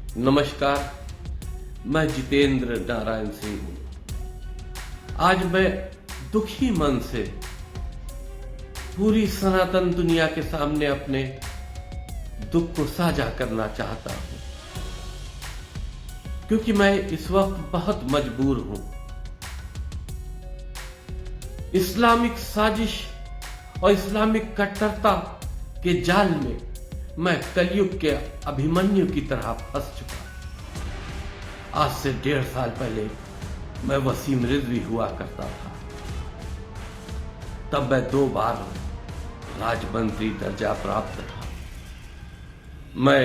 नमस्कार, मैं जितेंद्र नारायण सिंह हूं। आज मैं दुखी मन से पूरी सनातन दुनिया के सामने अपने दुख को साझा करना चाहता हूं, क्योंकि मैं इस वक्त बहुत मजबूर हूं। इस्लामिक साजिश और इस्लामिक कट्टरता के जाल में मैं कलयुग के अभिमन्यु की तरह फंस चुका। आज से 1.5 साल पहले मैं वसीम रिजवी हुआ करता था। तब मैं 2 बार राजमंत्री दर्जा प्राप्त था। मैं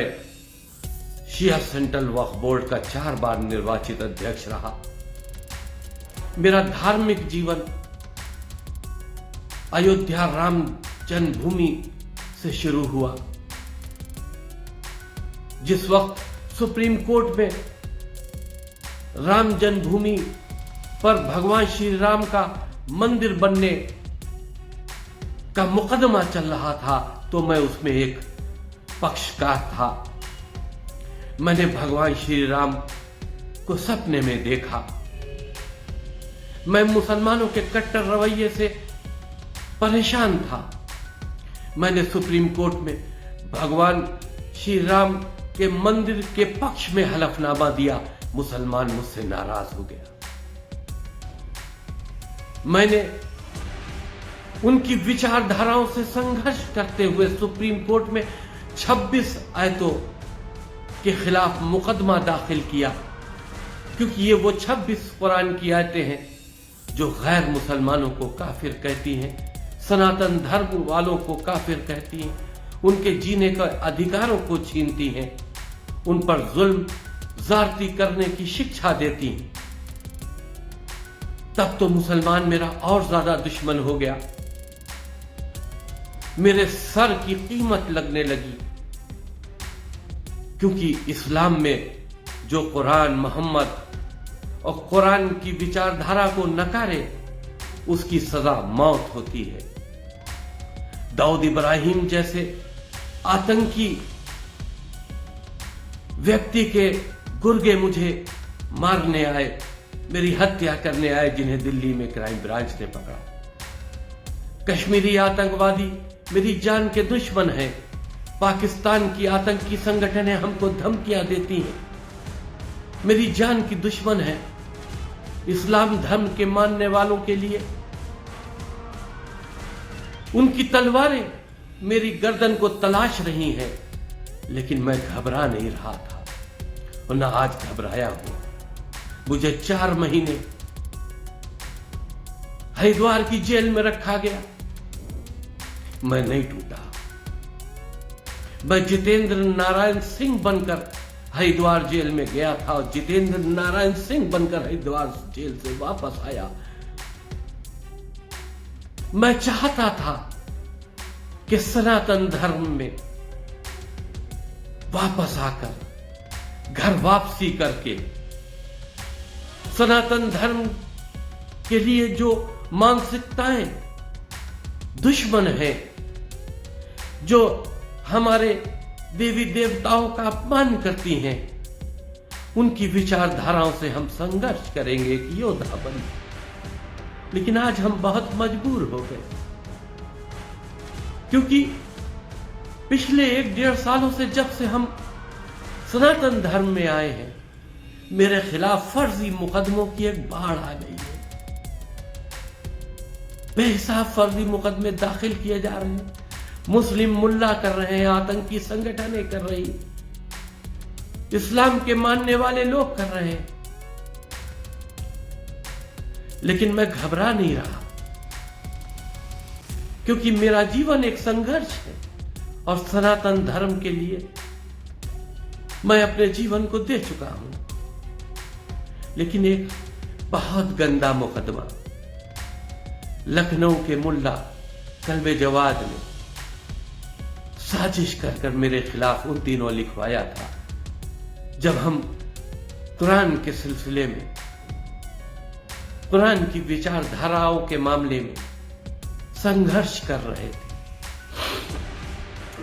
शिया सेंट्रल वक्फ बोर्ड का 4 बार निर्वाचित अध्यक्ष रहा। मेरा धार्मिक जीवन अयोध्या राम जन्मभूमि से शुरू हुआ। जिस वक्त सुप्रीम कोर्ट में राम जन्मभूमि पर भगवान श्री राम का मंदिर बनने का मुकदमा चल रहा था, तो मैं उसमें एक पक्षकार था। मैंने भगवान श्री राम को सपने में देखा। मैं मुसलमानों के कट्टर रवैये से परेशान था। मैंने सुप्रीम कोर्ट में भगवान श्री राम के मंदिर के पक्ष में हलफनामा दिया। मुसलमान मुझसे नाराज हो गया। मैंने उनकी विचारधाराओं से संघर्ष करते हुए सुप्रीम कोर्ट में 26 आयतों के खिलाफ मुकदमा दाखिल किया, क्योंकि ये वो 26 कुरान की आयतें हैं जो गैर मुसलमानों को काफिर कहती हैं, सनातन धर्म वालों को काफिर कहती हैं, उनके जीने का अधिकारों को छीनती हैं, उन पर जुल्म जारती करने की शिक्षा देती हैं। तब तो मुसलमान मेरा और ज्यादा दुश्मन हो गया। मेरे सर की कीमत लगने लगी, क्योंकि इस्लाम में जो कुरान मोहम्मद और कुरान की विचारधारा को नकारे, उसकी सजा मौत होती है। दाऊद इब्राहिम जैसे आतंकी व्यक्ति के गुर्गे मुझे मारने आए, मेरी हत्या करने आए, जिन्हें दिल्ली में क्राइम ब्रांच ने पकड़ा। कश्मीरी आतंकवादी मेरी जान के दुश्मन हैं। पाकिस्तान की आतंकी संगठनें हमको धमकियां देती हैं, मेरी जान की दुश्मन है। इस्लाम धर्म के मानने वालों के लिए उनकी तलवारें मेरी गर्दन को तलाश रही हैं, लेकिन मैं घबरा नहीं रहा था और न आज घबराया हूं। मुझे 4 महीने हरिद्वार की जेल में रखा गया। मैं नहीं टूटा। मैं जितेंद्र नारायण सिंह बनकर हरिद्वार जेल में गया था और जितेंद्र नारायण सिंह बनकर हरिद्वार जेल से वापस आया। मैं चाहता था कि सनातन धर्म में वापस आकर घर वापसी करके सनातन धर्म के लिए जो मानसिकताएं दुश्मन हैं, जो हमारे देवी देवताओं का अपमान करती हैं, उनकी विचारधाराओं से हम संघर्ष करेंगे एक योद्धा बन। लेकिन आज हम बहुत मजबूर हो गए, क्योंकि पिछले 1.5 सालों से जब से हम सनातन धर्म में आए हैं, मेरे खिलाफ फर्जी मुकदमों की एक बाढ़ आ गई है। बेहिसाब फर्जी मुकदमे दाखिल किए जा रहे हैं। मुस्लिम मुल्ला कर रहे हैं, आतंकी संगठनें कर रही, इस्लाम के मानने वाले लोग कर रहे हैं। लेकिन मैं घबरा नहीं रहा, क्योंकि मेरा जीवन एक संघर्ष है और सनातन धर्म के लिए मैं अपने जीवन को दे चुका हूं। लेकिन एक बहुत गंदा मुकदमा लखनऊ के मुल्ला कल्बे जवाद ने साजिश कर मेरे खिलाफ उन दिनों लिखवाया था, जब हम कुरान के सिलसिले में, कुरान की विचारधाराओं के मामले में संघर्ष कर रहे थे।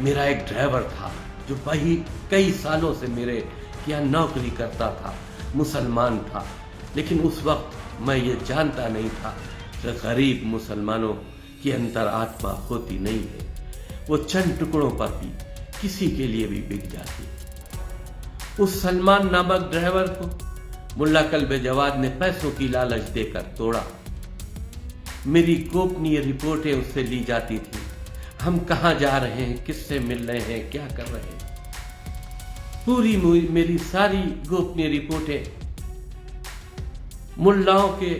मेरा एक ड्राइवर था जो कई सालों से मेरे कि यहाँ नौकरी करता था, मुसलमान था, लेकिन उस वक्त मैं ये जानता नहीं था कि गरीब मुसलमानों की अंतरात्मा होती नहीं है, वो चंद टुकड़ों पर भी किसी के लिए भी बिक जाती है। उस सलमान नामक ड्राइवर को मुल्ला कल्बे जवाद ने पैसों की लालच देकर तोड़ा। मेरी गोपनीय रिपोर्टें उससे ली जाती थी, हम कहां जा रहे हैं, किससे मिल रहे हैं, क्या कर रहे हैं, पूरी मेरी सारी गोपनीय रिपोर्टें मुल्लाओं के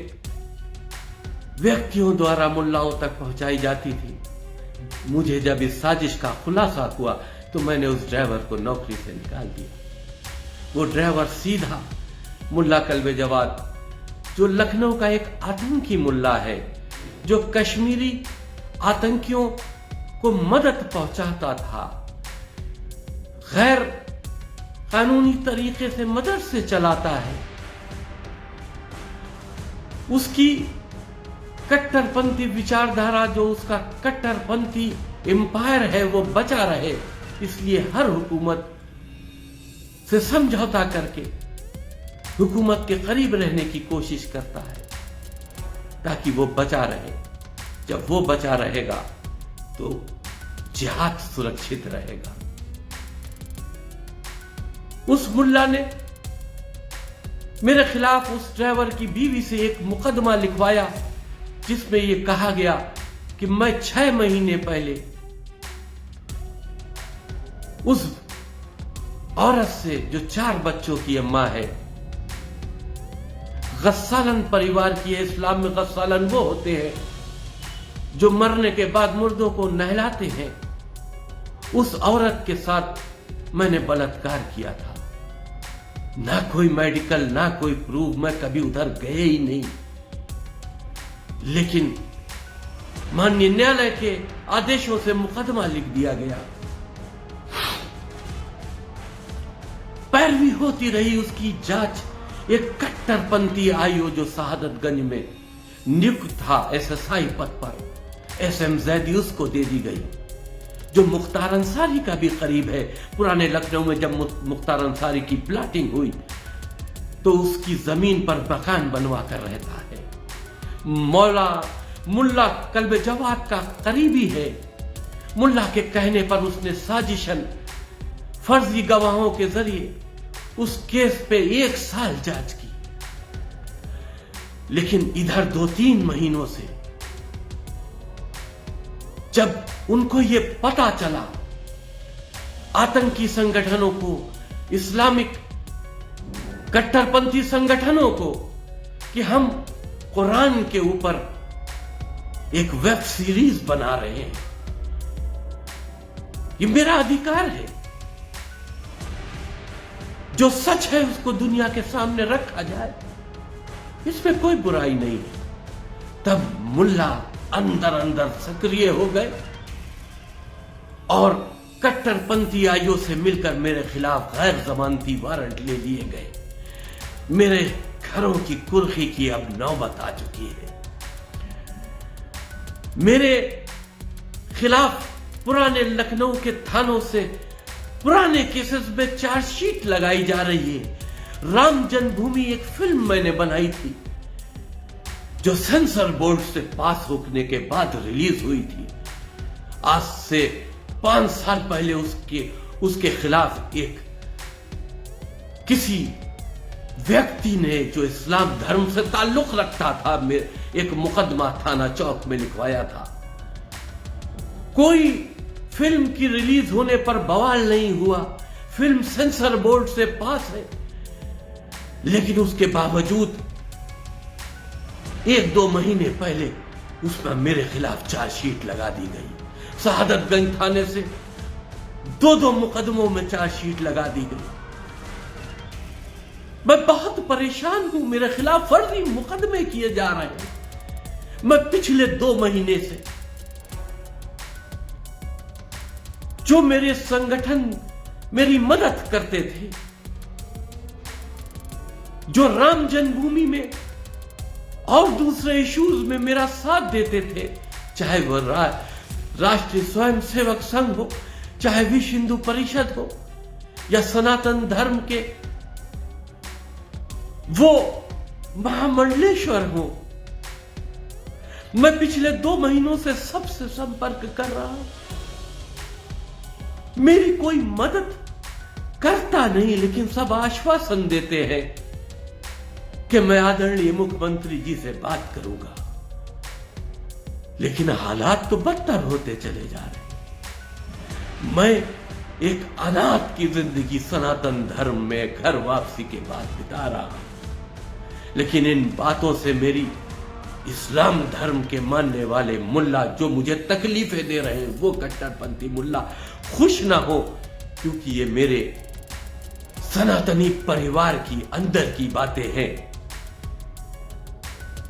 व्यक्तियों द्वारा मुल्लाओं तक पहुंचाई जाती थी। मुझे जब इस साजिश का खुलासा हुआ तो मैंने उस ड्राइवर को नौकरी से निकाल दिया। वो ड्राइवर सीधा मुल्ला कल्बे जवाद, जो लखनऊ का एक आतंकी मुल्ला है, जो कश्मीरी आतंकियों को मदद पहुंचाता था, गैर कानूनी तरीके से मदरसे चलाता है, उसकी कट्टरपंथी विचारधारा, जो उसका कट्टरपंथी एम्पायर है, वो बचा रहे, इसलिए हर हुकूमत से समझौता करके हुकूमत के करीब रहने की कोशिश करता है ताकि वो बचा रहे। जब वो बचा रहेगा तो जिहाद सुरक्षित रहेगा। उस मुल्ला ने मेरे खिलाफ उस ड्राइवर की बीवी से एक मुकदमा लिखवाया जिसमें यह कहा गया कि मैं 6 महीने पहले उस औरत से, जो 4 बच्चों की अम्मा है, गस्सालन परिवार की है। इस्लाम में गस्सालन वो होते हैं जो मरने के बाद मुर्दों को नहलाते हैं। उस औरत के साथ मैंने बलात्कार किया था। ना कोई मेडिकल, ना कोई प्रूफ, मैं कभी उधर गए ही नहीं, लेकिन माननीय न्यायालय के आदेशों से मुकदमा लिख दिया गया। पैरवी होती रही उसकी जांच। एक कट्टरपंथी आईओ जो शहादतगंज में नियुक्त था एसएसआई पद पर, एसएम जैदी, उसको दे दी गई, जो मुख्तार अंसारी का भी करीब है। पुराने लखनऊ में जब मुख्तार अंसारी की प्लाटिंग हुई तो उसकी जमीन पर मकान बनवा कर रहता है। मुल्ला कल्बे जवाद का करीबी है। मुल्ला के कहने पर उसने साजिशन फर्जी गवाहों के जरिए उस केस पे 1 साल जांच की, लेकिन इधर 2-3 महीनों से जब उनको यह पता चला, आतंकी संगठनों को, इस्लामिक कट्टरपंथी संगठनों को, कि हम कुरान के ऊपर एक वेब सीरीज बना रहे हैं, ये मेरा अधिकार है, जो सच है उसको दुनिया के सामने रखा जाए, इसमें कोई बुराई नहीं है। तब मुल्ला अंदर अंदर सक्रिय हो गए और कट्टरपंथी आईओ से मिलकर मेरे खिलाफ गैर जमानती वारंट ले लिए गए। मेरे घरों की कुर्की की अब नौबत आ चुकी है। मेरे खिलाफ पुराने लखनऊ के थानों से पुराने केसेस में चार्जशीट लगाई जा रही है। राम जन्मभूमि एक फिल्म मैंने बनाई थी जो सेंसर बोर्ड से पास होने के बाद रिलीज हुई थी। आज से 5 साल पहले उसके खिलाफ किसी व्यक्ति ने, जो इस्लाम धर्म से ताल्लुक रखता था, एक मुकदमा थाना चौक में लिखवाया था। कोई फिल्म की रिलीज होने पर बवाल नहीं हुआ। फिल्म सेंसर बोर्ड से पास है, लेकिन उसके बावजूद 1-2 महीने पहले उसमें मेरे खिलाफ चार्जशीट लगा दी गई। शहादतगंज थाने से 2-2 मुकदमों में चार्जशीट लगा दी गई। मैं बहुत परेशान हूं, मेरे खिलाफ फर्जी मुकदमे किए जा रहे हैं। मैं पिछले 2 महीने से, जो मेरे संगठन मेरी मदद करते थे, जो राम जन्मभूमि में और दूसरे इश्यूज में मेरा साथ देते थे, चाहे वह राष्ट्रीय स्वयंसेवक संघ हो, चाहे विश्व हिंदू परिषद हो, या सनातन धर्म के वो महामंडलेश्वर हूं। मैं पिछले 2 महीनों से सबसे संपर्क कर रहा हूं, मेरी कोई मदद करता नहीं, लेकिन सब आश्वासन देते हैं कि मैं आदरणीय मुख्यमंत्री जी से बात करूंगा। लेकिन हालात तो बदतर होते चले जा रहे। मैं एक अनाथ की जिंदगी सनातन धर्म में घर वापसी के बाद बिता रहा हूं, लेकिन इन बातों से मेरी इस्लाम धर्म के मानने वाले मुल्ला जो मुझे तकलीफें दे रहे हैं, वो कट्टरपंथी मुल्ला खुश ना हो, क्योंकि ये मेरे सनातनी परिवार की अंदर की बातें हैं।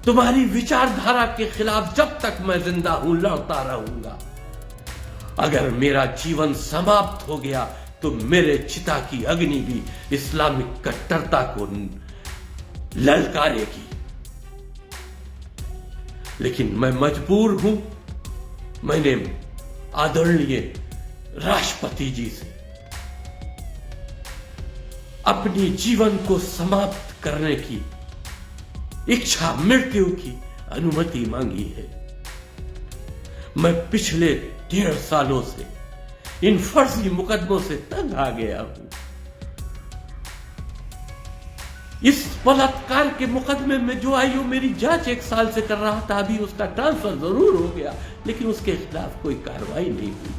तुम्हारी विचारधारा के खिलाफ जब तक मैं जिंदा हूं लड़ता रहूंगा। अगर मेरा जीवन समाप्त हो गया तो मेरे चिता की अग्नि भी इस्लामिक कट्टरता को ललकारेगी। लेकिन मैं मजबूर हूं। मैंने आदरणीय राष्ट्रपति जी से अपनी जीवन को समाप्त करने की इच्छा, मृत्यु की अनुमति मांगी है। मैं पिछले 1.5 सालों से इन फर्जी मुकदमों से तंग आ गया हूं। इस बलात्कार के मुकदमे में जो आईओ मेरी जांच 1 साल से कर रहा था, अभी उसका ट्रांसफर जरूर हो गया, लेकिन उसके खिलाफ कोई कार्रवाई नहीं हुई।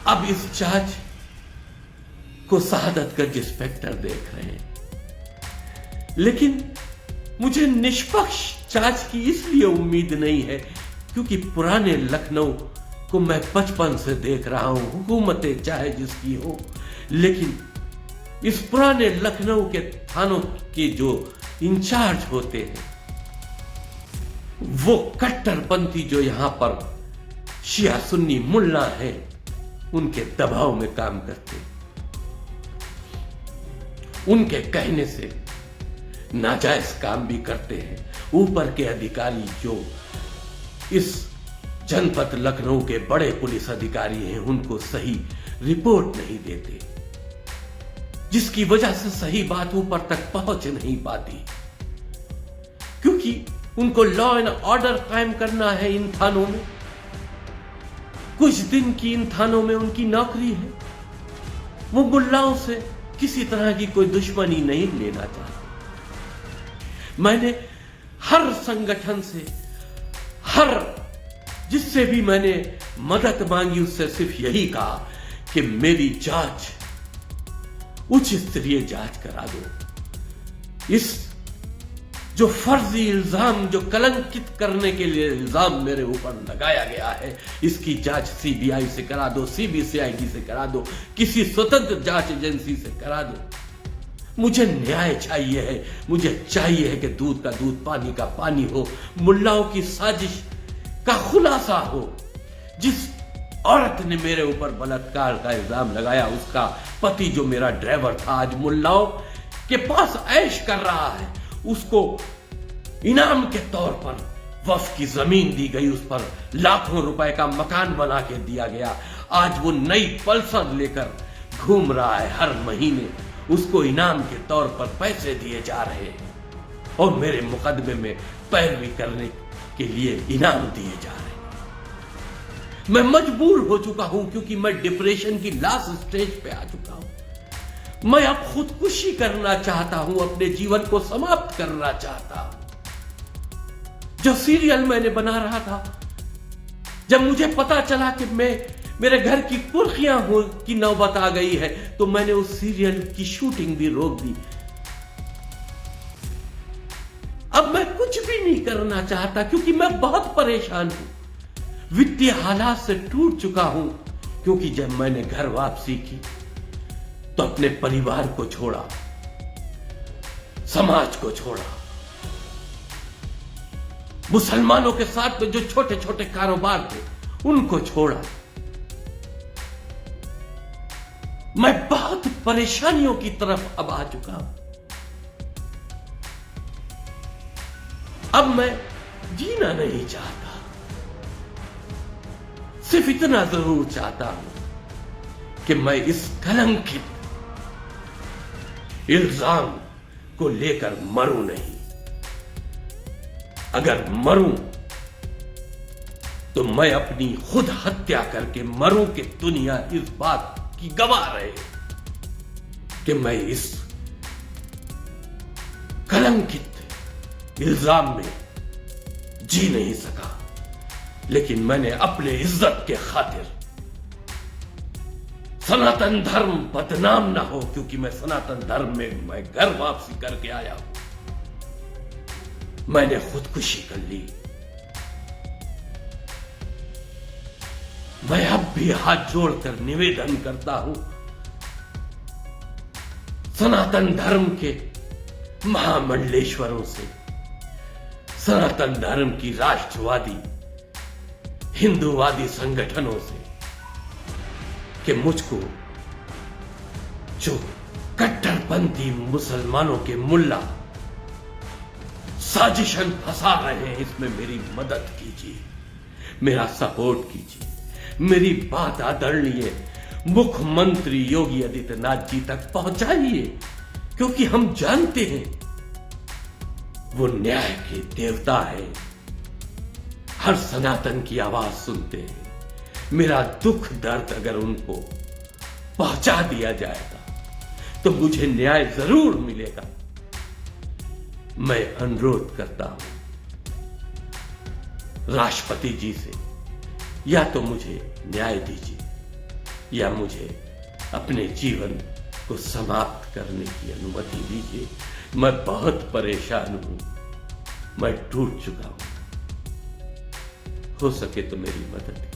अब इस जांच को शहादतगंज इंस्पेक्टर देख रहे हैं, लेकिन मुझे निष्पक्ष जांच की इसलिए उम्मीद नहीं है क्योंकि पुराने लखनऊ को मैं बचपन से देख रहा हूं। हुकूमतें चाहे जिसकी हो, लेकिन इस पुराने लखनऊ के थानों के जो इंचार्ज होते हैं, वो कट्टरपंथी जो यहां पर शिया सुन्नी मुल्ला हैं, उनके दबाव में काम करते हैं। उनके कहने से नाजायज काम भी करते हैं। ऊपर के अधिकारी जो इस जनपद लखनऊ के बड़े पुलिस अधिकारी हैं, उनको सही रिपोर्ट नहीं देते, जिसकी वजह से सही बात ऊपर तक पहुंच नहीं पाती, क्योंकि उनको लॉ एंड ऑर्डर कायम करना है इन थानों में। कुछ दिन की इन थानों में उनकी नौकरी है। वो मुल्लाओं से किसी तरह की कोई दुश्मनी नहीं लेना चाहते। मैंने हर संगठन से, हर जिससे भी मैंने मदद मांगी, उससे सिर्फ यही कहा कि मेरी जांच, उच्च स्तरीय जांच करा दो। इस जो फर्जी इल्जाम, जो कलंकित करने के लिए इल्जाम मेरे ऊपर लगाया गया है, इसकी जांच सीबीआई से करा दो, सीबीसीआईडी से करा दो, किसी स्वतंत्र जांच एजेंसी से करा दो। मुझे न्याय चाहिए है। मुझे चाहिए है कि दूध का दूध, पानी का पानी हो। मुल्लाओं की साजिश का खुलासा हो। जिस औरत ने मेरे ऊपर बलात्कार का इल्जाम लगाया, उसका पति जो मेरा ड्राइवर था, आज मुल्लाओं के पास ऐश कर रहा है। उसको इनाम के तौर पर वक्फ की जमीन दी गई, उस पर लाखों रुपए का मकान बना के दिया गया। आज वो नई पल्सर लेकर घूम रहा है। हर महीने उसको इनाम के तौर पर पैसे दिए जा रहे हैं और मेरे मुकदमे में पैरवी करने के लिए इनाम दिए जा रहे हैं। मैं मजबूर हो चुका हूं क्योंकि मैं डिप्रेशन की लास्ट स्टेज पे आ चुका हूं। मैं अब खुदकुशी करना चाहता हूं, अपने जीवन को समाप्त करना चाहता हूं। जो सीरियल मैंने बना रहा था, जब मुझे पता चला कि मेरे घर की कुर्सियां हो की नौबत आ गई है, तो मैंने उस सीरियल की शूटिंग भी रोक दी। अब मैं कुछ भी नहीं करना चाहता क्योंकि मैं बहुत परेशान हूं। वित्तीय हालात से टूट चुका हूं क्योंकि जब मैंने घर वापसी की तो अपने परिवार को छोड़ा, समाज को छोड़ा, मुसलमानों के साथ में जो छोटे छोटे कारोबार थे उनको छोड़ा। मैं बहुत परेशानियों की तरफ अब आ चुका हूं। अब मैं जीना नहीं चाहता, सिर्फ इतना जरूर चाहता हूं कि मैं इस कलंकित इल्जाम को लेकर मरूं नहीं। अगर मरूं तो मैं अपनी खुद हत्या करके मरूं कि दुनिया इस बात की गवाह रहे कि मैं इस कलंकित इल्जाम में जी नहीं सका, लेकिन मैंने अपने इज्जत के खातिर, सनातन धर्म बदनाम ना हो, क्योंकि मैं सनातन धर्म में मैं घर वापसी करके आया हूं, मैंने खुदकुशी कर ली। मैं अब भी हाथ जोड़कर निवेदन करता हूं सनातन धर्म के महामंडलेश्वरों से, सनातन धर्म की राष्ट्रवादी हिंदूवादी संगठनों से कि मुझको जो कट्टरपंथी मुसलमानों के मुल्ला साजिशन फंसा रहे हैं, इसमें मेरी मदद कीजिए, मेरा सपोर्ट कीजिए, मेरी बात आदरणीय मुख्यमंत्री योगी आदित्यनाथ जी तक पहुंचाइए, क्योंकि हम जानते हैं वो न्याय के देवता है, हर सनातन की आवाज सुनते हैं। मेरा दुख दर्द अगर उनको पहुंचा दिया जाएगा तो मुझे न्याय जरूर मिलेगा। मैं अनुरोध करता हूं राष्ट्रपति जी से, या तो मुझे न्याय दीजिए या मुझे अपने जीवन को समाप्त करने की अनुमति दीजिए। मैं बहुत परेशान हूं, मैं टूट चुका हूं, हो सके तो मेरी मदद कीजिए।